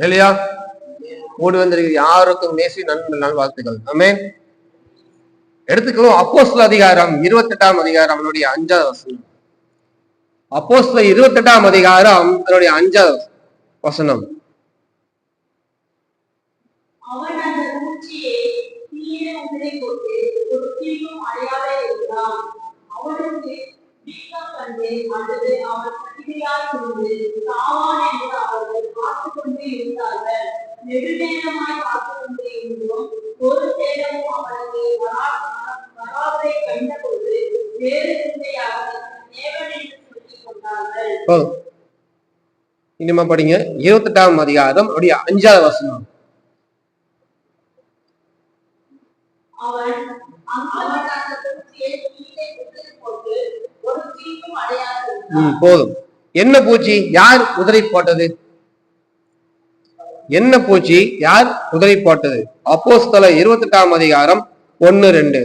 இல்லையா? கூடி வந்திருக்கு யாருக்கும் நேசி நல் வாழ்த்துக்கள். ஆமென். எடுத்துக்கலாம் அப்போஸ்தலர் அதிகாரம் 28ஆம் அதிகாரம் அதனுடைய 5வது வசனம். அப்போஸ்தலர் 28ஆம் அதிகாரம் அதனுடைய 5வது வசனம். இனிமே படிங்க 28ஆம் அதிகாரம் அப்படியே 5வது வசனம். போதும். என்ன பூச்சி யார் உதறி போட்டது? என்ன பூச்சி யார் உதறி போட்டது? அப்போஸ்தலர் 28ஆம் அதிகாரம் 1-2.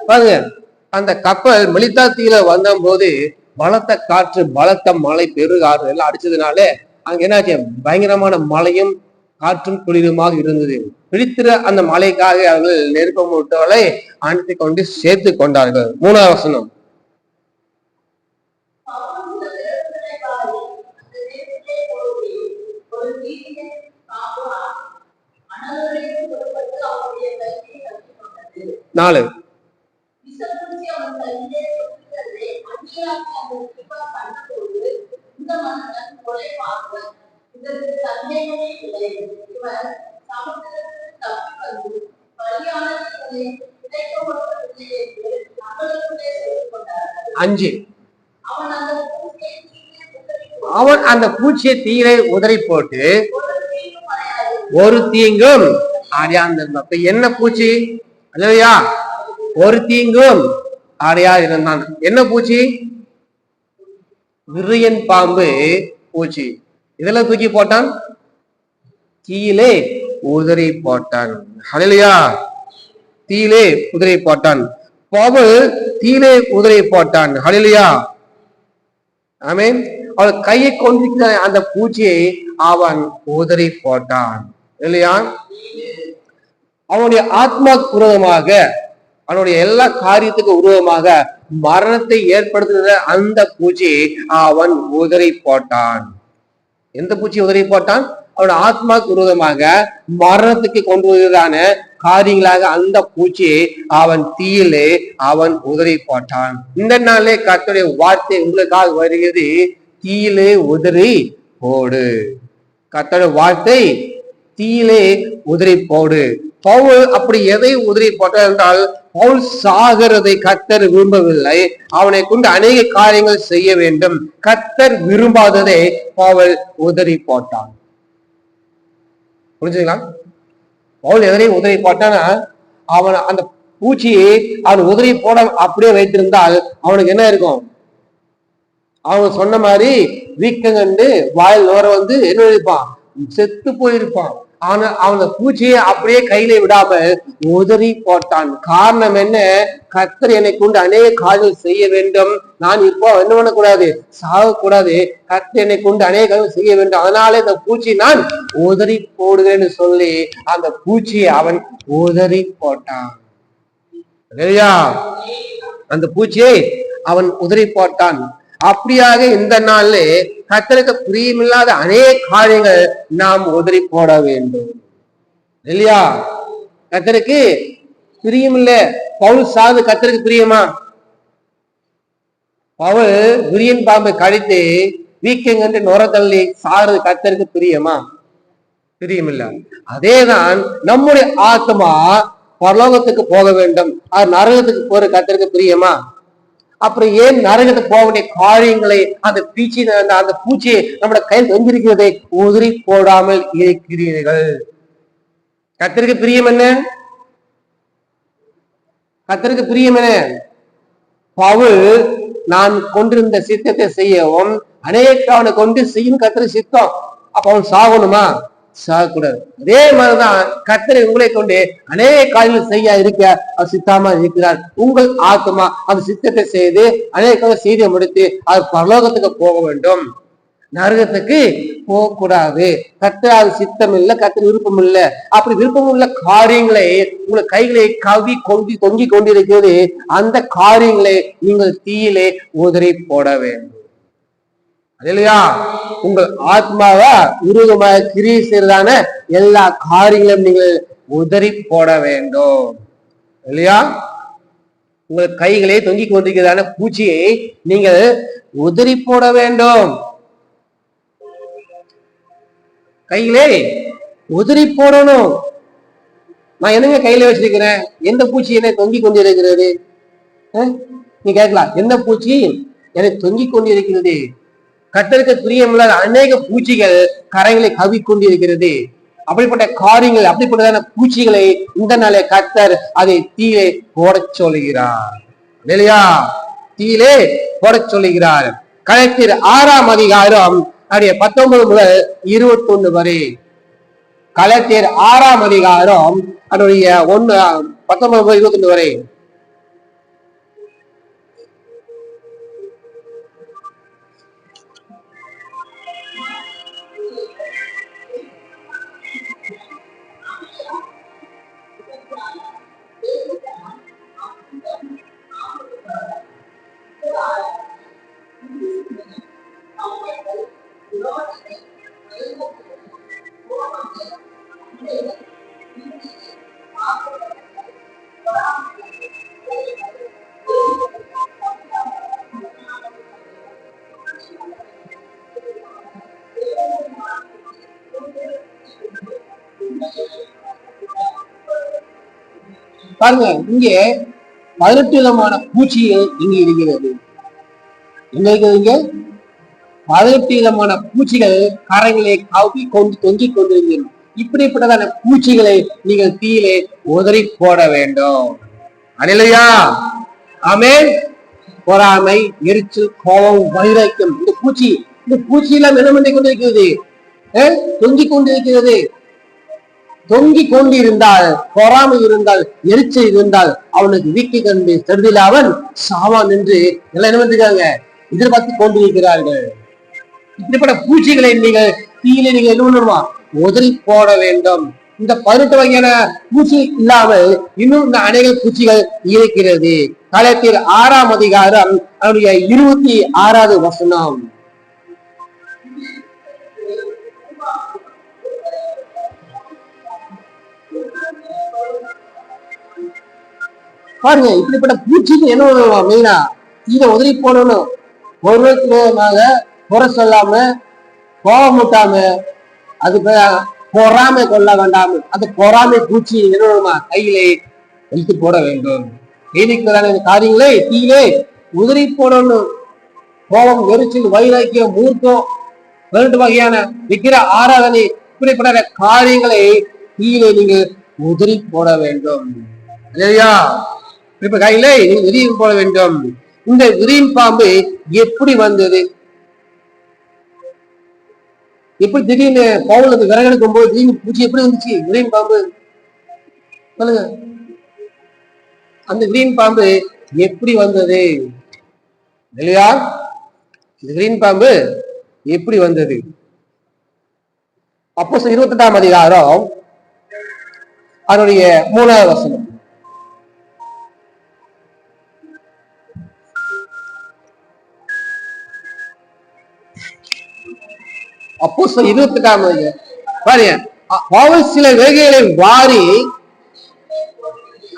பாருங்க, அந்த கப்பல் மெலிதா தீல வந்த போது பலத்த காற்று, பலத்த மழை, பெருகாற்று எல்லாம் அடிச்சதுனால அங்க என்னாச்சு? பயங்கரமான மழையும் காற்றும் குளிருமாக இருந்தது. பிடித்திர அந்த மழைக்காக அவர்கள் நெருப்ப மூட்டவர்களை அணைத்து கொண்டு சேர்த்து கொண்டார்கள். 3வது வசனம். நாலு. அஞ்சு. அவன் அந்த பூச்சியை தீரை உதறி போட்டு ஒரு தீங்கும் அடையாந்திருந்தான். என்ன பூச்சி? இல்லையா? ஒரு தீங்கும் அடையா இருந்தான். என்ன பூச்சி? விரியன் பாம்பு பூச்சி. இதுல தூக்கி போட்டான், தீயிலே உதறி போட்டான். இல்லையா? தீயிலே உதறி போட்டான். பவுல் தீயிலே உதறி போட்டான். இல்லையா? ஆமென். அவள் கையை கொண்டிருக்கிற அந்த பூச்சியை அவன் உதறி போட்டான். இல்லையா? அவனுடைய ஆத்மா உருவமாக, அவனுடைய எல்லா காரியத்துக்கு உருவமாக மரணத்தை ஏற்படுத்துகிற அந்த பூச்சியை அவன் உதறி போட்டான். எந்த பூச்சி உதறி போட்டான்? அவனுடைய ஆத்மாக்கு உருவமாக மரணத்துக்கு கொண்டு வருவதான காரியங்களாக அந்த பூச்சியை அவன் தீயிலே அவன் உதறி போட்டான். இந்த நாளே கர்த்தருடைய வார்த்தை உங்களுக்காக வருகிறது, தீயிலே உதறி போடு. கர்த்தருடைய வார்த்தை, தீயிலே உதறி போடு. பவுல் அப்படி எதை உதறி போட்டார் என்றால், பவுல் சாகிறதை கர்த்தர் விரும்பவில்லை. அவனை கொண்டு அநேக காரியங்கள் செய்ய வேண்டும். கர்த்தர் விரும்பாததை பவுல் உதறி போட்டான். புரிஞ்சுங்களா? பவுல் எதனை உதறி போட்டானா, அவன் அந்த பூச்சியை அவன் உதறி போட அப்படியே வைத்திருந்தால் அவனுக்கு என்ன இருக்கும்? அவன் சொன்ன மாதிரி வீக்கம் கண்டு வாயில் நோர வந்து என்ன இருப்பான்? செத்து போயிருப்பான். ஆனா அவன் பூச்சியை அப்படியே கையில விடாம உதறி போட்டான். காரணம் என்ன? கர்த்தர் என்னை கொண்டு அநேக காரியங்கள் செய்ய வேண்டும். நான் இப்போ என்ன பண்ணக்கூடாது? சாகக்கூடாது. கர்த்தர் என்னை கொண்டு அநேக காரியங்கள் செய்ய வேண்டும். அதனால இந்த பூச்சி நான் உதறி போடுகிறேன்னு சொல்லி அந்த பூச்சியை அவன் உதறி போட்டான். இல்லையா? அந்த பூச்சியை அவன் உதறி போட்டான். அப்படியாக இந்த நாள்ல கர்த்தருக்கு பிரியமில்லாத அநேக காரியங்கள் நாம் உதறி போட வேண்டும். இல்லையா? கர்த்தருக்கு பிரியமில்ல. பவுல் சாது கர்த்தருக்கு பிரியமா? பவுல் விரியன் பாம்பை கடித்து வீக்கங்கன்று நுர தள்ளி சாறு கர்த்தருக்கு பிரியமா? பிரியமில்ல. அதேதான் நம்முடைய ஆத்மா பரலோகத்துக்கு போக வேண்டும். அது நரகத்துக்கு போற கர்த்தருக்கு பிரியமா? அப்புறம் ஏன் நரகத்துக்கு போக வேண்டிய காரியங்களை அந்த பூச்சியை நம்முடைய கையில் வெந்திருக்கிறதை உதறி போடாமல் இருக்கிறீர்கள்? கர்த்தருக்கு பிரியம் என்ன? கர்த்தருக்கு பிரியம் என்ன? பவுல் நான் கொண்டிருந்த சித்தத்தை செய்யவும் அநேக அவனை கொண்டு செய்யும் கர்த்தர் சித்தம். அப்ப அவன் சாகணுமா? சாகக்கூடாது. அதே மாதிரிதான் கர்த்தரை உங்களை கொண்டு அநேக காரியங்கள் செய்ய இருக்க அவர் சித்தமா இருக்கிறார். உங்கள் ஆத்மா அந்த சித்தத்தை செய்து அநேக செய்தியை முடித்து அது பரலோகத்துக்கு போக வேண்டும், நரகத்துக்கு போகக்கூடாது. கர்த்தர் சித்தம் இல்லை, கர்த்தர் விருப்பம் இல்லை. அப்படி விருப்பம் உள்ள காரியங்களை உங்கள் கைகளை கவி தொங்கி கொண்டிருக்கிறது, அந்த காரியங்களை நீங்கள் தீயிலே உதறி போட வேண்டும். இல்லையா? உங்கள் ஆத்மாவா உருவமாக கிரியை செய்யறதான எல்லா காரியங்களையும் நீங்கள் உதறி போட வேண்டும். இல்லையா? உங்கள் கைகளை தொங்கி கொண்டிருக்கிறதான பூச்சியை நீங்கள் உதறி போட வேண்டும். கையிலே உதறி போடணும். நான் என்னங்க கையில வச்சிருக்கிறேன்? எந்த பூச்சி என்னை தொங்கி கொண்டிருக்கிறது? நீ கேட்கலாம், என்ன பூச்சி என்னை தொங்கி கொண்டிருக்கிறது? கர்த்தருக்கு பிரியமில்லாத அநேக பூச்சிகள் கரைகளை கவி கொண்டிருக்கிறது. அப்படிப்பட்ட காரியங்கள், அப்படிப்பட்டதான பூச்சிகளை இந்த நாளே கர்த்தர் அதை தீயிலே போட சொல்லுகிறார். இல்லையா? தீயிலே போட சொல்லுகிறார். கலத்தியர் 6ஆம் அதிகாரம் 19 முதல் 21 வரை. கலத்தியர் 6ஆம் அதிகாரம் 19 முதல் 21 வரை. பாருங்க, இங்கே 18 விதமான பூச்சிகள் இங்க இருக்கிறது. என்ன இருக்குதுங்க? 18 விதமான பூச்சிகள் கரைகளை கவி கொண்டு தொங்கிக் கொண்டிருக்கிறது. இப்படிப்பட்டதான பூச்சிகளை நீங்கள் தீயிலே உதறி போட வேண்டும். அல்லேலூயா, ஆமென். பொறாமை, எரிச்சல், கோபம், வைராக்கியம், இந்த பூச்சி எல்லாம் என்ன பண்ணி கொண்டிருக்கிறது? தொங்கிக் கொண்டிருக்கிறது. தொங்கி கொண்டிருந்தால், பொறாமை இருந்தால், எரிச்சல் இருந்தால் அவனுக்கு வீக்கி கண்டு செடுதில் அவன் சாவான் என்று எல்லாம் என்ன பண்ணிருக்காங்க? எதிர்பார்த்து கொண்டிருக்கிறார்கள். இப்படிப்பட்ட பூச்சிகளை நீங்கள் தீயிலே நீங்க என்ன பண்ணணுமா? உதறி போட வேண்டும். இந்த 18 வகையான பூச்சி இல்லாமல் இன்னும் இந்த அநேக பூச்சிகள் இருக்கிறது. கலத்தியர் 6ஆம் அதிகாரம் 26வது வசனம். பாருங்க, இப்படிப்பட்ட பூச்சிக்கு என்ன பண்ணணும்? மெயினா இதை உதறி போடணும். ஒருவருமாக குறை சொல்லாம, கோபமூட்டாம, அதுக்கு பொறாமை கொள்ள வேண்டாம். அந்த பொறாமை பூச்சி என்ன பண்ணணுமா? கையிலே வைத்து போட வேண்டும். காரியங்களை தீயிலே உதறி போடணும். கோபம், எரிச்சல், வைராக்கியம், மூர்க்கம், 2 வகையான விக்கிர ஆராதனை, இப்படிப்பட்ட காரியங்களை தீயிலே நீங்கள் உதறி போட வேண்டும். இல்லையா? இப்ப கையில விரியும் போட வேண்டும். இந்த விரியும் பாம்பு எப்படி வந்தது? எப்படி திடீர்னு பவுலுக்கு விறகெடுக்கும் போது திடீர்னு பூச்சி எப்படி வந்துச்சு? விரியும் பாம்பு சொல்லுங்க. அந்த விரியும் பாம்பு எப்படி வந்தது? இல்லையா? இந்த விரியும் பாம்பு எப்படி வந்தது? அப்போஸ்தலர் 28ஆம் அதிகாரம் அதனுடைய 3வது வசனம். அப்போஸ்தலர் 28ஆம் அதிகாரம் பாருங்க. பவுல் சில வேகைகளை வாரி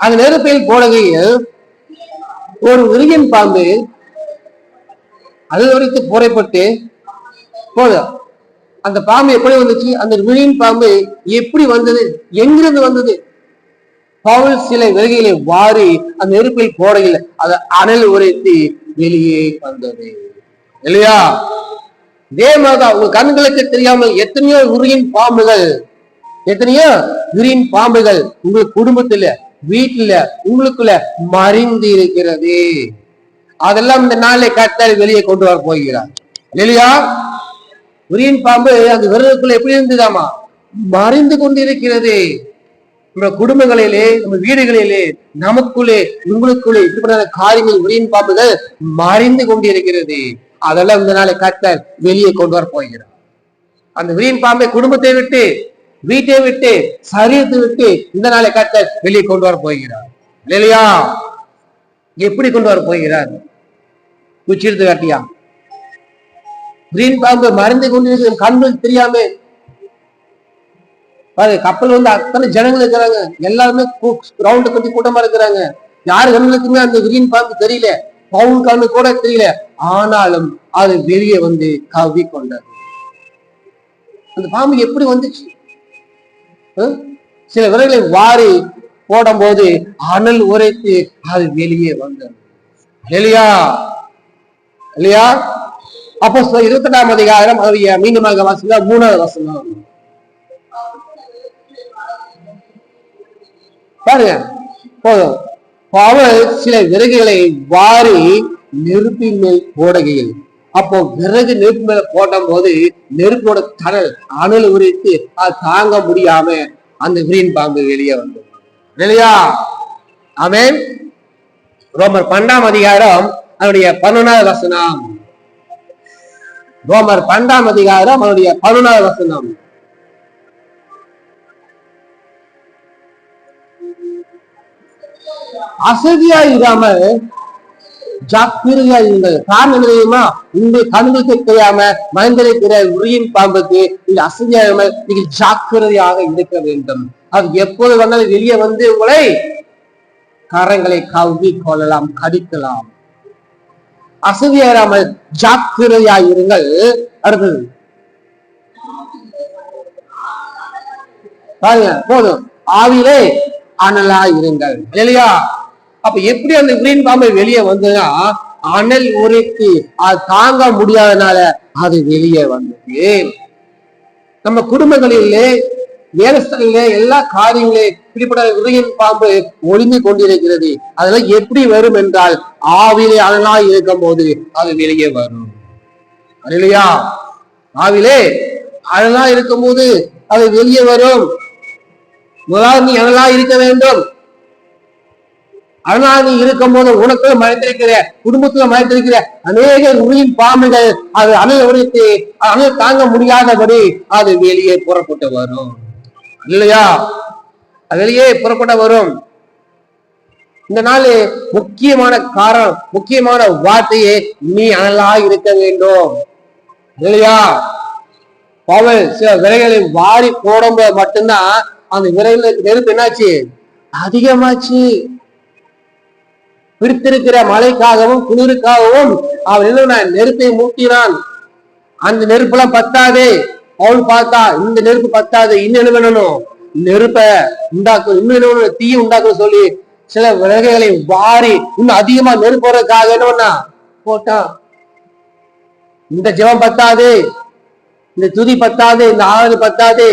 அந்த நெருப்பில் போடுகையில் ஒரு விரியன் பாம்பு அது வரைக்கும் புறப்பட்டு போதும். அந்த பாம்பு எப்படி வந்துச்சு? அந்த விரியன் பாம்பு எப்படி வந்தது? எங்கிருந்து வந்தது? பவுல் சில விறகுகளை வாரி அந்த நெருப்பில் போடையில் அது அனல் உரைத்து வெளியே வந்தது. இல்லையா? இதே மாதிரிதான் உங்க கண்களுக்கு தெரியாமல் எத்தனையோ உரியின் பாம்புகள், எத்தனையோ உரியின் பாம்புகள் உங்கள் குடும்பத்துல, வீட்டுல, உங்களுக்குள்ள மறைந்து இருக்கிறது. அதெல்லாம் இந்த நாளை கர்த்தர் வெளியே கொண்டு வர போகிறார். இல்லையா? விரியன் பாம்பு அந்த விரலுக்குள்ள எப்படி இருந்ததாமா? மறைந்து கொண்டிருக்கிறது. நம்ம குடும்பங்களிலே, நம்ம வீடுகளிலே, நமக்குள்ளே, உங்களுக்குள்ளே இப்படிப்பட்ட காரியங்கள் விரியன் பாம்புகள் மறைந்து கொண்டிருக்கிறது. அதெல்லாம் இந்த நாளை கர்த்தர் வெளியே கொண்டு வர போகிறார். அந்த விரியன் பாம்பை குடும்பத்தை விட்டு, வீட்டை விட்டு, சரீரத்தை விட்டு இந்த நாளை கர்த்தர் வெளியே கொண்டு வர போகிறார். இல்லையா? எப்படி கொண்டு வர போகிறார்? உச்சிருத்து காட்டியா? விரியன் பாம்பு மறைந்து கொண்டிருக்கிற கண்கள் தெரியாம கப்பல் வந்து அத்தனை ஜனங்கள் இருக்கிறாங்க, எல்லாருமே ரவுண்டு கட்டி கூட்டமா இருக்கிறாங்க. யாரு கண்ணுக்குமே அந்த விரியன் பாம்பு தெரியல, பவுன் கண்ணு கூட தெரியல. ஆனாலும் அது வெளியே வந்து கவ்வி கொண்டது. அந்த பாம்பு எப்படி வந்துச்சு? சில விரல்களை வாரி போடும் போது அனல் உரைத்து அது வெளியே வந்தது. இல்லையா? இல்லையா? அப்போ 28ஆம் அதிகாரம் மீண்டுமாக வாசிங்க, 3வது வசனம் பாருங்க. போதும். அவள் சில விறகுகளை வாரி நெருப்பின் மேல் போடுகையில், அப்போ விறகு நெருப்பு மேல போடும் போது நெருப்போட தணல் அனல் உரித்து அது தாங்க முடியாம அந்த விரியன் பாம்பு வெளியே வந்தது. இல்லையா? ஆமென். ரோமர் 12ஆம் அதிகாரம் அதனுடைய 11வது வசனம். ரோமர் 12ஆம் அதிகாரம் அதனுடைய 11வது வசனம். அசதியா இராமல் ஜாக்கிரதையா இருங்கள். காரணம் என்ன தெரியுமா? உங்கள் கண்களுக்கு தெரியாம மனிதரைக்கிற விரியன் பாம்புக்கு நீங்க அசதியா இராமல் நீங்கள் ஜாக்கிரதையாக இருக்க வேண்டும். அது எப்போது வந்தாலும் வெளியே வந்து உங்களை கரங்களை கவ்வி கொள்ளலாம், கடிக்கலாம். அசதியா இராமல் ஜாக்கிரதையா இருங்கள். அடுத்தது பாருங்க. போதும். ஆவிலே அனலா இருங்கள். இல்லையா? அப்ப எப்படி அந்த விரியன் பாம்பை வெளியே வந்ததுன்னா, அனல் உரைத்து அது தாங்க முடியாதனால அது வெளியே வந்தது. நம்ம குடும்பங்களிலே, வேலைஸ்தலிலே, எல்லா காரியங்களே இப்படிப்பட்ட விரியன் பாம்பு ஒளிந்து கொண்டிருக்கிறது. அதெல்லாம் எப்படி வரும் என்றால், ஆவிலே அனலா இருக்கும் போது அது வெளியே வரும். இல்லையா? ஆவிலே அனலா இருக்கும் போது அது வெளியே வரும். முதலாவது நீ அனலா இருக்க வேண்டும். அதனால நீ இருக்கும் போது உனக்குள்ள மறைந்திருக்கிற, குடும்பத்துல மறைந்திருக்கிற அநேக விரியன் பாம்புகள் அது அனல் உரைத்து அனல் தாங்க முடியாதபடி அது வெளியே புறப்பட்டு வரும். இல்லையா? அது வெளியே புறப்பட வரும். இந்த நாள் முக்கியமான காரணம், முக்கியமான வார்த்தையே நீ அனலா இருக்க வேண்டும். இல்லையா? பவுல் சில விரைகளை வாரி போடும்போது மட்டும்தான் அந்த விரைவில் நெருப்பு என்னாச்சு? அதிகமாச்சு. பிடித்திருக்கிற மழைக்காகவும் குளிருக்காகவும் அவன் என்ன நெருப்பை மூட்டினான். அந்த நெருப்புலாம் பத்தாது. அவள் பார்த்தா இந்த நெருப்பு பத்தாது, இன்னும் என்ன பண்ணணும்? நெருப்பை உண்டாக்கும், இன்னும் தீ உண்டாக்கும் சொல்லி சில விறகுகளை வாரி இன்னும் அதிகமா நெருப்பு போறதுக்காக என்ன போட்டான். இந்த ஜெபம் பத்தாது, இந்த துதி பத்தாது, இந்த ஆறு பத்தாது,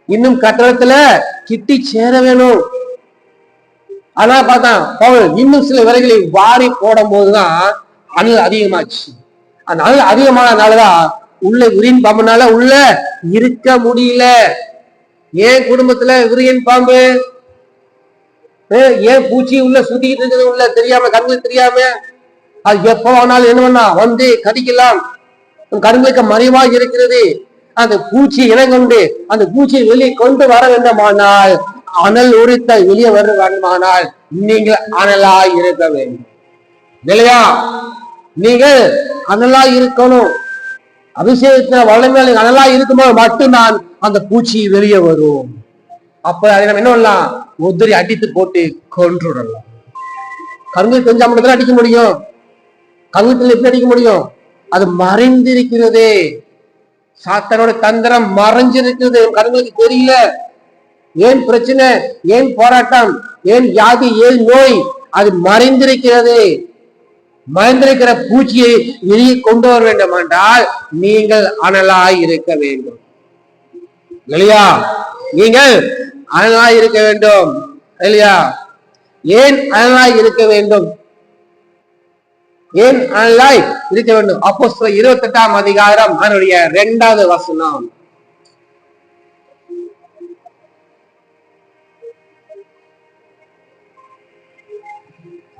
இன்னும் கட்டடத்துல கிட்டி சேர வேணும். ஆனா பார்த்தான் பவுல் இன்னும் சில விறகுகளை வாரி போடும் போதுதான் அனல் அதிகமாச்சு. அந்த அனல் அதிகமானதுனாலதான் உள்ள விரியன் பாம்புனால உள்ள இருக்க முடியல. ஏன் குடும்பத்துல விரியன் பாம்பு, ஏன் பூச்சி உள்ள சுத்திக்கிட்டு இருக்குது, உள்ள தெரியாம, கண்களுக்கு தெரியாம, அது எப்ப வேணாலும் என்ன பண்ணா வந்து கடிக்கலாம். கண்களுக்கு மறைவாக இருக்கிறது. அந்த பூச்சி இனங்கொண்டு அந்த பூச்சியை வெளியே கொண்டு வர வேண்டுமானால், அனல் உரித்த வெளியே வர வேண்டுமானால் நீங்கள் அனலா இருக்க வேண்டும். இல்லையா? நீங்கள் அனலா இருக்கணும். அபிஷேகத்துல வல்லமையில அனலா இருக்கும்போது மட்டும்தான் அந்த பூச்சி வெளியே வரும். அப்ப அதை நம்ம என்ன பண்ணலாம்? உதிரி அடித்து போட்டு கொன்றுடலாம். கருங்கல் தெரிஞ்சா மட்டும் அடிக்க முடியும். கருங்கல் எப்படி அடிக்க முடியும்? அது மறைந்திருக்கிறதே. சாத்தானோட தந்திரம் மறைஞ்சிருக்கிறது, கருங்களுக்கு தெரியல. ஏன் பிரச்சனை, ஏன் போராட்டம், ஏன் வியாதி, ஏன் நோய், அது மறைந்திருக்கிறது. மறைந்திருக்கிற பூச்சியை வெளியே கொண்டு வர வேண்டும் என்றால் நீங்கள் அனலாய் இருக்க வேண்டும். இல்லையா? நீங்கள் அனலாய் இருக்க வேண்டும். இல்லையா? ஏன் அனலாய் இருக்க வேண்டும்? ஏன் அனலாய் இருக்க வேண்டும்? அப்போஸ்தலர் 28ஆம் அதிகாரம் அதனுடைய 2வது வசனம்.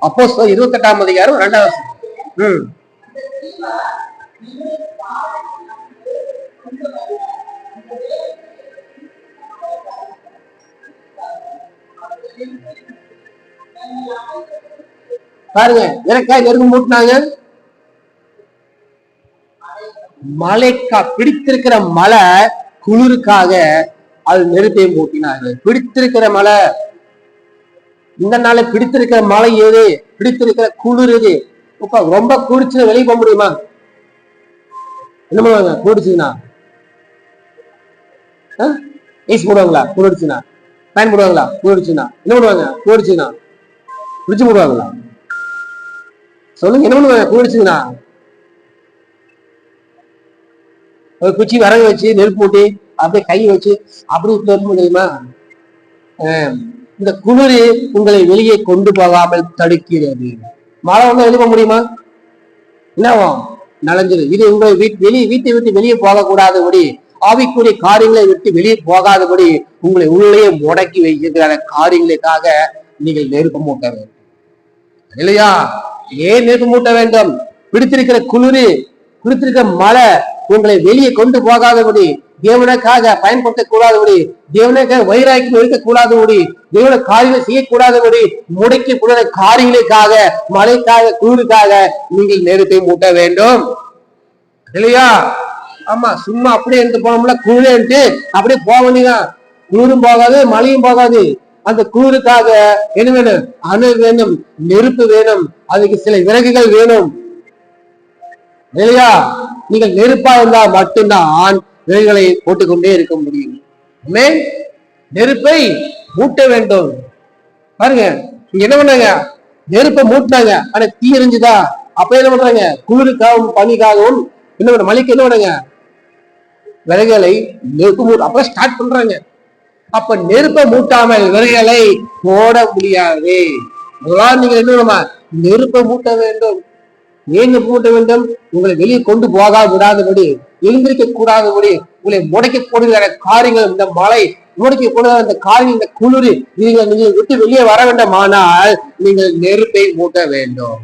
அப்போஸ்தலர் 28ஆம் அதிகாரம் 2வது வசனம். பாருங்க, எனக்காய் நெருப்பு மூட்டினாங்க. மலைக்கா பிடித்திருக்கிற மலை குளிருக்காக அது நெருப்பை மூட்டினார்கள். பிடித்திருக்கிற மலை, இந்த நாளை பிடித்திருக்கிற மலை எது? பிடித்திருக்கிற குளிர் எது? ரொம்ப குடிச்சுன்னா வெளியே போக முடியுமா? என்ன பண்ணுவாங்க குடிச்சுன்னா? ஐஸ் போடுவாங்களா? குடிச்சுன்னா ஃபேன் போடுவாங்களா? குடிச்சுன்னா என்ன பண்ணுவாங்க? குடிச்சுன்னா குடிச்சு போடுவாங்களா? சொல்லுங்க, என்ன பண்ணுவாங்க குடிச்சுன்னா? ஒரு குச்சி விறகு வச்சு நெருப்பு மூட்டி அப்படியே கை வச்சு அப்படி நெருப்பு முடியுமா? இந்த குளிர் உங்களை வெளியே கொண்டு போகாமல் தடுக்கிறது. மழை வந்து வெளியே போக முடியுமா? என்னவும் நலஞ்சிரு. இது உங்களை வீட்டை விட்டு வெளியே போகக்கூடாதபடி, ஆவிக்குரிய காரியங்களை விட்டு வெளியே போகாதபடி உங்களை உள்ளே முடக்கி வைக்கிற காரியங்களுக்காக நீங்கள் நெருப்பு மூட்ட வேண்டும். இல்லையா? ஏன் நெருப்பு மூட்ட வேண்டும்? பிடித்திருக்கிற குளிர், பிடித்திருக்கிற மழை உங்களை வெளியே கொண்டு போகாதபடி, தேவனுக்காக பயன்படுத்தக்கூடாதபடி, தேவனுக்காக வைராக்கியம் இருக்கக்கூடாதபடி, தேவன காரியங்களை செய்யக்கூடாதபடி முடக்கி காரியங்களுக்காக, மழைக்காக, குளிருக்காக நீங்கள் நெருப்பை மூட்ட வேண்டும். இல்லையா? ஆமா, சும்மா அப்படியே எடுத்து போனோம்ல குளிரன்ட்டு அப்படியே போக வேண்டியதான். குளிரும் போகாது, மழையும் போகாது. அந்த குளிருக்காக என்ன வேணும்? அனல் வேணும், நெருப்பு வேணும், அதுக்கு சில விறகுகள் வேணும். இல்லையா? நீங்கள் நெருப்பா இருந்தால் மட்டும்தான் விறகுகளை போட்டுக்கொண்டே இருக்க முடியும். நெருப்பை மூட்ட வேண்டும். பாருங்க, இங்க என்ன பண்ணாங்க? நெருப்பை மூட்டினாங்க, ஆனா தீ எரிஞ்சுதா? அப்ப என்ன பண்றாங்க? குளிருக்காகவும் பனிக்காகவும் என்ன பண்ண மழைக்கு என்ன பண்ணுங்க? விறகுகளை நெருப்பு மூட்ட அப்ப ஸ்டார்ட் பண்றாங்க. அப்ப நெருப்பை மூட்டாமல் விறகுகளை போட முடியாது. நீங்க என்ன நெருப்பை மூட்ட வேண்டும். ஏன் மூட்ட வேண்டும்? உங்களை வெளியே கொண்டு போகாது விடாதபடி, எழுந்திருக்க கூடாதபடி, உங்களை முடக்க போடுகிற காரியங்கள், இந்த மழை முடக்க போடுகிற அந்த காரியம், இந்த குளிர், நீங்கள் விட்டு வெளியே வர வேண்டுமானால் நீங்கள் நெருப்பை மூட்ட வேண்டும்.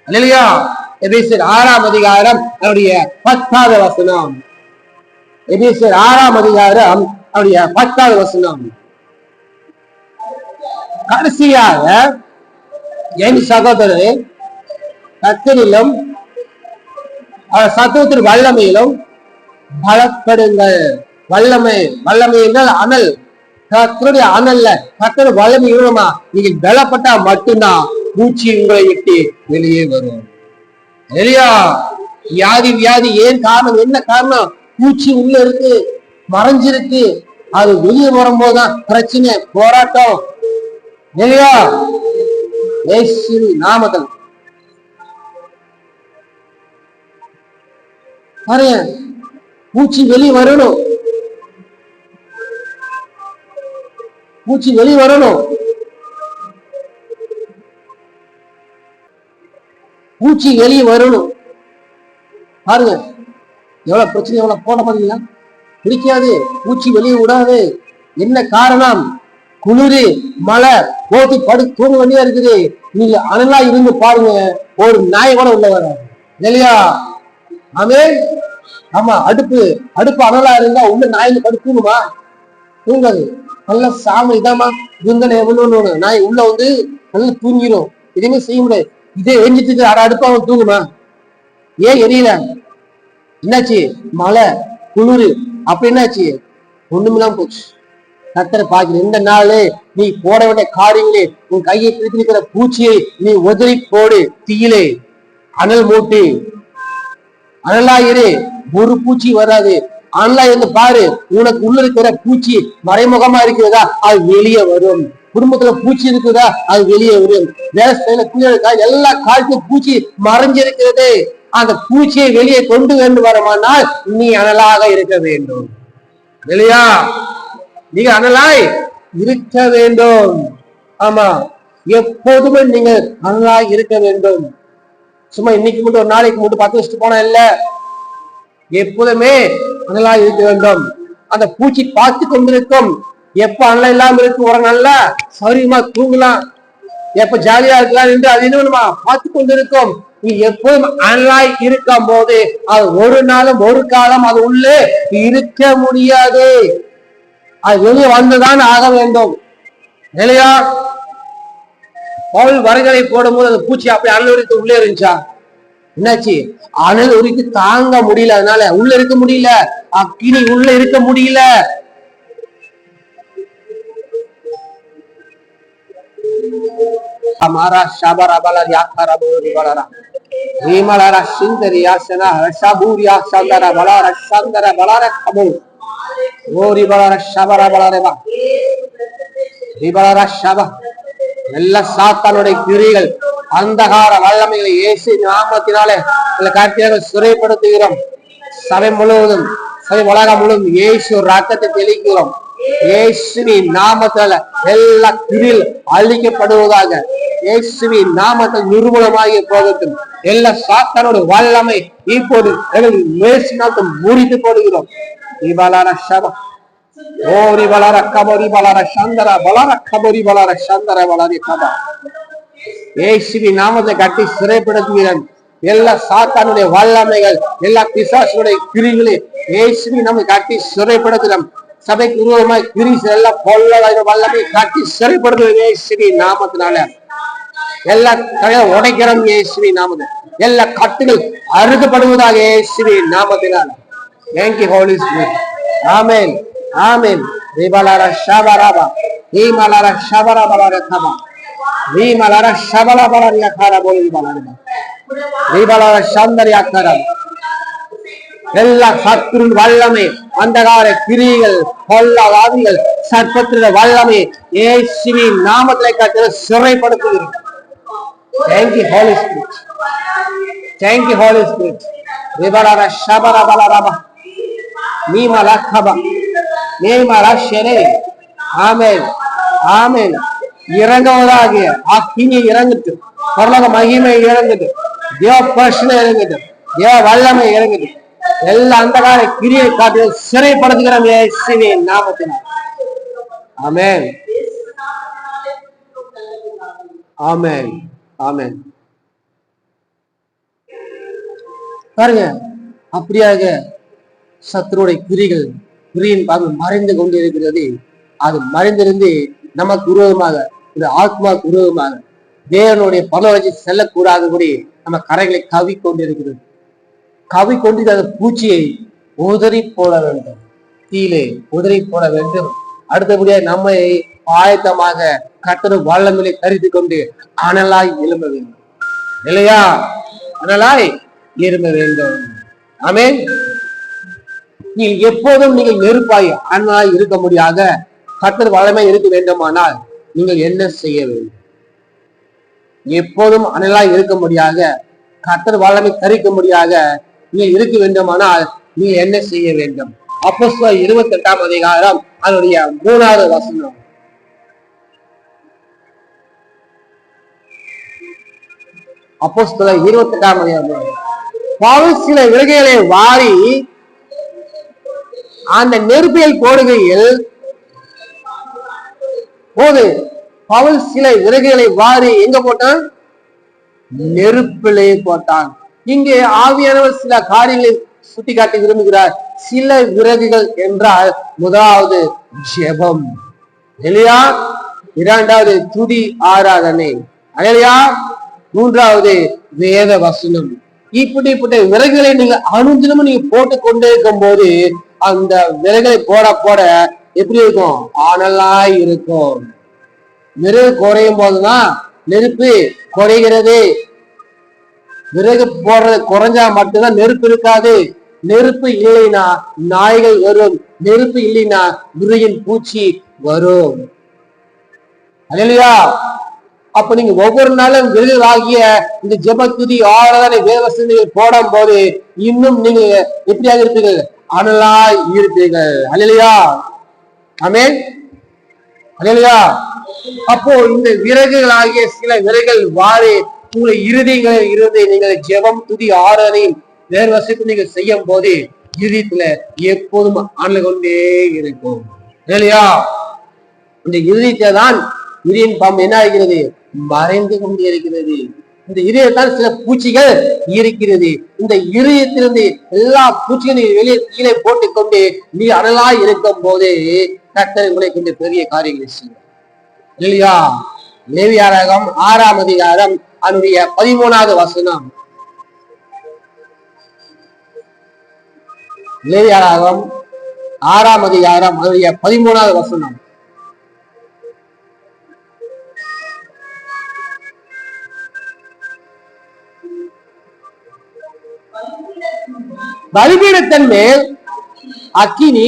இல்லையா? எபேசியர் 6ஆம் அதிகாரம் அவருடைய 10வது வசனம். எபேசியர் 6ஆம் அதிகாரம் அவருடைய 10வது வசனம். கடைசியாக என் சகோதரரே, கர்த்தரிலும் சத்துவத்தின் வல்லமையிலும் பலப்படுங்கள். வல்லமை என்றால் அனல். கர்த்தருடைய அனல்ல கர்த்தர் வல்லமை இவ்வளவுமா நீங்க பலப்பட்டா மட்டும்தான் பூச்சி உங்களை விட்டு வெளியே வரும். இல்லையா? வியாதி ஏன் காரணம்? என்ன காரணம்? பூச்சி உள்ள இருக்கு, மறைஞ்சிருக்கு. அது வெளியே வரும்போதுதான் பிரச்சனை, போராட்டம். இல்லையா? நாமதல் பாருங்க, பூச்சி வெளியே வரணும், பூச்சி வெளியே வரணும். பூச்சி வெளியே வரணும். பாருங்க எவ்வளவு பிரச்சனை, எவ்வளவு போட பாத்தீங்களா? பிடிக்காது, பூச்சி வெளியே விடாது. என்ன காரணம்? குளிரு, மழை, போட்டி தூங்க வேண்டியா இருக்குது. நீங்க அனலா இருந்து பாருங்க, ஒரு நாய் கூட உள்ள வர இல்லையா? ஆமே, ஆமா. அடுப்பு அனலா இருந்தா உள்ள நாய்க்கு படுத்து தூங்குமா? தூங்காது. நல்ல சாம இதாமா இவங்க எவ்வளவு நாய் உள்ள வந்து நல்லா தூங்கிடும், எதுவுமே செய்ய முடியாது. இதே எரிஞ்சிட்டு அடுப்பா அவன் தூங்குமா? ஏன் எரியல? என்னாச்சு? மழை, குளிர், அப்ப என்னாச்சு? ஒண்ணுமில்லாம போச்சு. கர்த்தரை பார்க்கிறேன். இந்த நாளே நீ போட வேண்டிய காரியங்களே, உன் கையை பிடித்திருக்கிற பூச்சியை நீ உதறி போடு. தீயிலே அனல் மூட்டி அனலாயிரு, ஒரு பூச்சி வராது. அனலா இருந்து பாரு, உனக்கு உள்ள இருக்கிற பூச்சி மறைமுகமா இருக்கிறதா அது வெளியே வரும். குடும்பத்துல பூச்சி இருக்குதா அது வெளியே வரும். வேலை எல்லா காலத்தையும் பூச்சி மறைஞ்சிருக்கிறது. அந்த பூச்சியை வெளியே கொண்டு வேண்டும் வரமானால் நீ அனலாக இருக்க வேண்டும். இல்லையா? நீங்க அனலாய் இருக்க வேண்டும். ஆமா, எப்போதுமே நீங்க அனலாய் இருக்க வேண்டும். சும்மா இன்னைக்கு மட்டும் ஒரு நாளைக்கு மட்டும் 10 வச்சுட்டு போனா இல்ல, எப்போதுமே அனலா இருக்க வேண்டும். அந்த பூச்சி பார்த்து கொண்டிருக்கும். எப்ப அனல இல்லாம இருக்கு, ஒரு நல்லா சௌரியமா தூங்கலாம், எப்ப ஜாலியா இருக்கலாம் என்று அது என்ன பார்த்து கொண்டிருக்கும். நீ எப்போதும் அனலாய் இருக்கும் போது அது ஒரு நாளும் ஒரு காலம் அது உள்ளே இருக்க முடியாது. அது வெளியே வந்துதான் ஆக வேண்டும் இல்லையா? பவுல் வரைகளை போடும் போது அந்த பூச்சி அப்படி அனல் உரித்து உள்ளே இருந்துச்சா? என்னாச்சு? அனல் உரித்து தாங்க முடியல, அதனால உள்ள இருக்க முடியல, அக்கினி உள்ள இருக்க முடியல. हमारा शाबरा बाला याखारा बोरी बाला हिमालय सिंदरिया सना शाबूरिया शांदरा बाला खबो बोरी बाला शाबरा बाला रे बा हिबाला शाबा எல்லா சாத்தானுடைய கிரிகள் அந்தகார வல்லமைகளை இயேசு நாமத்தினாலே காட்டியாக சிறைப்படுத்துகிறோம். சபை முழுவதும், சபை உலகம் முழுவதும் இயேசு ரத்தத்தை தெளிக்கிறோம். இயேசுவின் நாமத்தால எல்லா கிரியில் அழிக்கப்படுவதாக. இயேசுவின் நாமத்தில் நிர்மூலமாகி போகட்டும். எல்லா சாத்தானோட வல்லமை இப்போது முறித்து போடுகிறோம். ஓரி பலார கபோரி பலார சந்தர பலார கபோரி பலார சந்தர பலாரி கபா. இயேசுவின் நாமத்தை கட்டி சிறைப்படுத்துகிறேன். எல்லா சாத்தானுடைய வல்லமைகள், எல்லா பிசாசுடைய கிரிகளை இயேசுவின் நாமத்தை கட்டி சிறைப்படுத்துகிறோம். சபைக்கு உருவமாய் கிரிஸ் எல்லாம் பொல்லாத வல்லமை காட்டி சிறைப்படுத்துவது இயேசுவின் நாமத்தினால. எல்லா கடையை உடைக்கிறோம் இயேசுவின் நாமத்தை. எல்லா கட்டுகள் அறுக்கப்படுவதாக இயேசுவின் நாமத்தினால. Thank you Holy Spirit. Amen. Amen. Ribalara shabaraba. Himalara shabaraba rakaba. Himalara shabaraba yakara boli balara. Ribalara shandari yakara. எல்லா சத்துருவின் வல்லமை, அந்தகார கிரிகள், கொல்லவாதிகள், சர்ப்பத்தின் வல்லமை இயேசுவின் நாமத்திலே கட்டி சிறைப்படுத்துகிறோம். Thank you Holy Spirit. Thank you Holy Spirit. Ribalara shabara balaraba. Mimala khaba. Mimala shere. Amen. Amen. இறங்குவதாக அக்கினி இறங்கிட்டு, பரலோக மகிமை இறங்கிட்டு, தேவ பிரச்சனை இறங்கிட்டு, தேவ வல்லமை இறங்கிட்டு, எல்லா அந்தகார கிரியை காட்டி சிறைப்படுத்துகிறோம் இயேசுவின் நாமத்தினால். ஆமென். ஆமென். ஆமென். பாருங்க, அப்படியாக சத்துருடைய கிரியின் பாகம் மறைந்து கொண்டு இருக்கிறது. அது மறைந்திருந்து நமக்கு விரோதமாக, இந்த ஆத்மாவுக்கு விரோதமாக தேவனுடைய பரலோகத்தை செல்லக்கூடாதபடி நம்ம கரைகளை கவி கொண்டிருக்கிறது. கவி கொண்டு அந்த பூச்சியை உதறி போட வேண்டும், தீயிலே உதறி போட வேண்டும். அடுத்தபடியாக நம்மை ஆயத்தமாக கர்த்தர் வல்லமையை தரித்து கொண்டு அனலாய் எழும்ப வேண்டும் இல்லையா? அனலாய் எழும்ப வேண்டும். ஆமென். நீங்கள் எப்போதும் நீங்கள் நெருப்பாய் அனலாய் இருக்க முடியாத கர்த்தர் வல்லமை இருக்க வேண்டுமானால் நீங்கள் என்ன செய்ய வேண்டும்? எப்போதும் அனலாய் இருக்க முடியாத கர்த்தர் வல்லமை தரிக்க முடியாத நீங்க இருக்க வேண்டுமானால் நீங்க என்ன செய்ய வேண்டும்? அப்போஸ்தலர் 28ஆம் அதிகாரம் அதனுடைய 3வது வசனம். அப்போஸ்தலர் 28ஆம் அதிகாரம். பவுல் சில விறகுகளை வாரி அந்த நெருப்பில் போடுகையில் போது பவுல் சில விறகுகளை வாரி எங்க போட்டான்? நெருப்பிலே போட்டான். இங்கே ஆவியானவர் சில காரியங்களை சுட்டி காட்டி விரும்புகிறார். சில விறகுகள் என்றால் முதலாவது ஜெபம் இல்லையா? இரண்டாவது துதி ஆராதனை இல்லையா? மூன்றாவது வேத வசனம். இப்படிப்பட்ட விறகுகளை நீங்க அனுதினமும் நீங்க போட்டு கொண்டே இருக்கும் போது அந்த விறகுகளை போட போட எப்படி இருக்கும்? அனலாய் இருக்கும். விறகு குறையும் போதுதான் நெருப்பு குறைகிறது. விறகு போடுறது குறைஞ்சா மட்டும்தான் நெருப்பு இருக்காது. நெருப்பு இல்லைன்னா நாய்கள் வரும், நெருப்பு இல்லைன்னா விறகின் பூச்சி வரும் இல்லையா? அப்ப நீங்க ஒவ்வொரு நாளும் விறகு ஆகிய இந்த ஜெபத்துதி ஆராதனை வேதவசனங்கள் போடும் போது இன்னும் நீங்க எப்படியாக இருப்பீர்கள்? அனலாய் இருப்பீர்கள் அல்லேலூயா. ஆமென். அல்லேலூயா. அப்போ இந்த விறகுகள் ஆகிய சில விறகுகள் வாரி உங்களை இறுதி நீங்கள் ஜெபம் துதி ஆராதனை வேறு வசதி நீங்கள் செய்யும் போது இறுதியத்துல எப்போதும் ஆண்டு கொண்டே இருக்கும் இல்லையா? இந்த இறுதியத்தை தான் இறுதியின் பாம்பு என்ன ஆகிறது? மறைந்து கொண்டே இருக்கிறது. இந்த இதயத்தான் சில பூச்சிகள் இருக்கிறது. இந்த இதயத்திலிருந்து எல்லா பூச்சிகளையும் வெளியே கீழே போட்டுக்கொண்டு நீ அனலாய் இருக்கும் போது கர்த்தர் உங்களை கொண்டு பெரிய காரியங்களை செய்யும் இல்லையா? லேவியராகமம் 6ஆம் அதிகாரம் அதனுடைய 13வது வசனம். லேவியராகமம் 6ஆம் அதிகாரம் அதனுடைய 13வது வசனம். பலிபீடத்தின் மேல் அக்கினி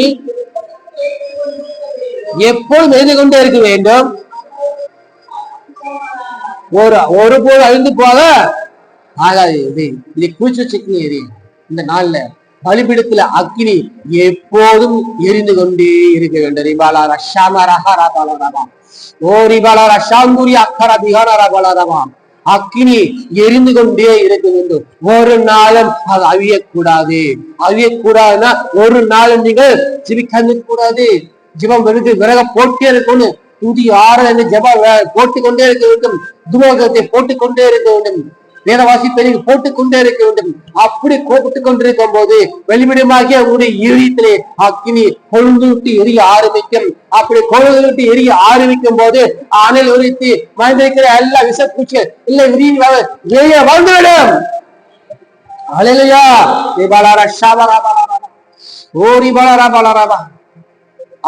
எப்போது எரிந்து கொண்டே இருக்க வேண்டும், ஒருபோது அழிந்து போக ஆகாது. இது கூச்சு சிக்கனி எரி. இந்த நாள்ல பலிபீடத்துல அக்கினி எப்போதும் எரிந்து கொண்டே இருக்க வேண்டும். ரிபாலா ரஷாமா ரஹாரா பாலராமா ஓ ரிபாலா ரஷாந்தூரி அக்கரா பிகாரா பாலராமா அக்கினி எரிந்து கொண்டே இருக்க வேண்டும். ஒரு நாளும் அது அழியக்கூடாது. அழியக்கூடாதுன்னா ஒரு நாளும் நீங்கள் ஜிபிக்க கூடாது. ஜிபம் விறக போட்டே இருக்கணும். துதி ஆராதனை ஜப போட்டுக்கொண்டே இருக்க வேண்டும். துரோகத்தை போட்டுக்கொண்டே இருக்க வேண்டும். வேத வாசிப்பை போட்டுக்கொண்டே இருக்க வேண்டும். அப்படி போட்டுக் கொண்டிருக்கும் போது வெளிவிடமாகிய உங்களுடைய இதயத்திலே அக்கினி கொழுந்து விட்டு எரிய ஆரம்பிக்கும். அப்படி கொழுந்து விட்டு எரிய ஆரம்பிக்கும் போது அனல் உரித்து மறைந்திருக்கிற எல்லா விஷப்பூச்சிகள் இல்லை வெளியே வந்துவிடும். அலையா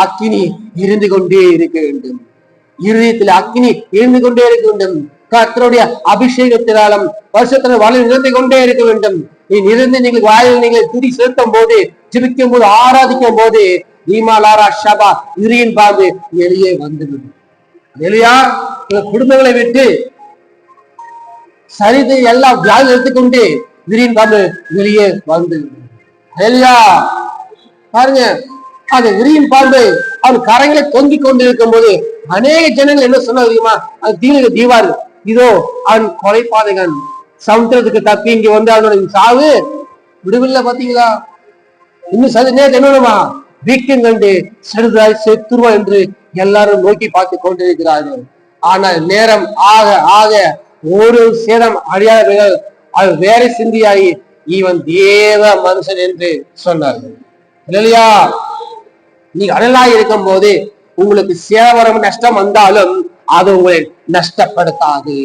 அக்கினி இருந்து கொண்டே இருக்க வேண்டும். இருதயத்தில் அக்கினி இருந்து கொண்டே இருக்க வேண்டும். கர்த்தருடைய அபிஷேகத்தினாலும் வருஷத்துல வலு நிறுத்தி கொண்டே இருக்க வேண்டும். நீ நிறுந்து நீங்கள் வாயில் நீங்கள் துதி செலுத்தும் போது ஜெபிக்கும் போது ஆராதிக்கும் போது ஈமாலாரா ஷபா இரியின் பாம்பு வெளியே வந்துவிடும். வெளியா குடும்பங்களை விட்டு சரிதை எல்லாம் வியாதி எடுத்துக்கொண்டு இரியின் பாம்பு வெளியே வந்து வெளியா பாருங்க. அந்த விரியின் பாம்பு அவர் கரங்களை தொங்கிக் கொண்டிருக்கும் போது அநேக ஜனங்கள் என்ன சொன்ன தெரியுமா? அது தீவாரு இதோ அவன் கொலைபாதகன் சமுத்திரத்துக்கு தப்பி இங்க வந்து அவனோட சாவு விடுவில்லை. பாத்தீங்களா? இன்னும் நேற்று என்னமா வீக்கம் கண்டு செடுதாய் செத்துருவா என்று எல்லாரும் நோக்கி பார்த்து கொண்டிருக்கிறார்கள். ஆனால் நேரம் ஆக ஆக ஒரு சேதம் அழியாதவர்கள் அது வேற சிந்தியாகி இவன் தேவ மனுஷன் என்று சொன்னார்கள் இல்லையா? நீங்க அனலாய் இருக்கும் போது உங்களுக்கு சேவரம் நஷ்டம் வந்தாலும் அது உங்களை நஷ்டப்படுத்தாது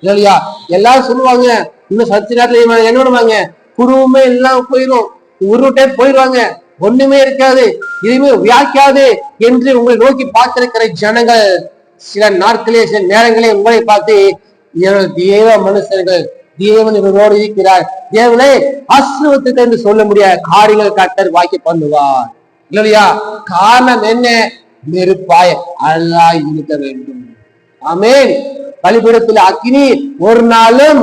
இல்லையா? எல்லாரும் சொல்லுவாங்க இன்னும் சத்து நேரத்துல என்ன பண்ணுவாங்க, குருவுமே எல்லாம் போயிடும், உருட்டே போயிடுவாங்க, ஒண்ணுமே இருக்காது, இதுவுமே வியாக்காது என்று உங்களை நோக்கி பார்த்திருக்கிற ஜனங்கள் சில நாட்களே சில நேரங்களே உங்களை பார்த்து தேவ மனுஷர்கள் தேவன் இவரோடு இருக்கிறார், தேவனை ஆசீர்வதித்து என்று சொல்ல முடியாத காரியங்கள் கர்த்தர் வாக்கி பண்ணுவார் இல்லையா? காரணம் என்ன? நெருப்பாய் அல்லாஹ் இருக்க வேண்டும். ஆமென். பலிபீடத்தில் அக்கினி ஒரு நாளும்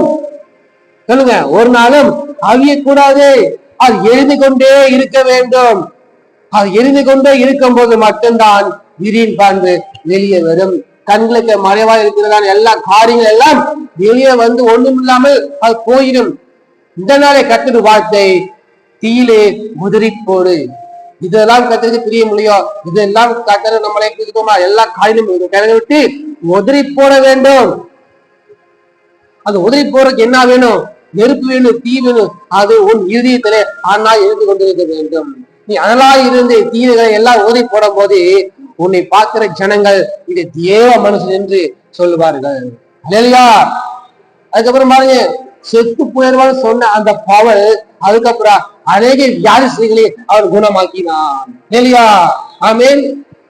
சொல்லுங்க ஒரு நாளும் அழியக்கூடாது. அது எரிந்து கொண்டே இருக்க வேண்டும். அது எரிந்து கொண்டே இருக்கும் போது மட்டும்தான் விரியின் பாம்பு வெளியே வரும். கண்களுக்கு மறைவா இருக்கிறதான எல்லா காரியங்கள் எல்லாம் வெளியே வந்து ஒண்ணும் இல்லாமல் அது போயிடும். இந்த நாளை கத்துட்டு வார்த்தை தீயிலே உதிரி போடு. இதெல்லாம் கத்துறது பிரிய முடியும். இதெல்லாம் கத்துற நம்மளை எல்லா காயிலும் கிளறி விட்டு உதிரி போட வேண்டும். அது உதிரி போறதுக்கு என்ன வேணும்? நெருப்பு வேணும், தீ வேணும். அது உன் இதயத்திலே ஆனா இருந்து கொண்டிருக்க வேண்டும். நீ அதெல்லாம் இருந்து தீவுகளை எல்லாம் உதிரி போடும் போது உன்னை பார்க்கிற ஜனங்கள் இது தேவ மனுஷன் என்று சொல்லுவார்கள் இல்லையா? அதுக்கப்புறம் பாருங்க, செத்து போயிடுவான்னு சொன்ன அந்த பவல் அதுக்கப்புறம் அநேக வியாதிகளை அவர் குணமாக்கினான் இல்லையா? ஆமென்.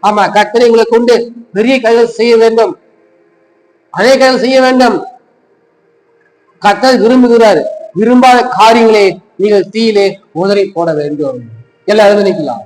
ஆமா, கர்த்தரை உங்களை கொண்டு பெரிய காரியங்கள் செய்ய வேண்டும், அநேக காரியங்கள் செய்ய வேண்டும். கர்த்தர் விரும்புகிறார். விரும்பாத காரியங்களை நீங்கள் தீயிலே உதறி போட வேண்டும். எல்லாரும் நினைக்கலாம்.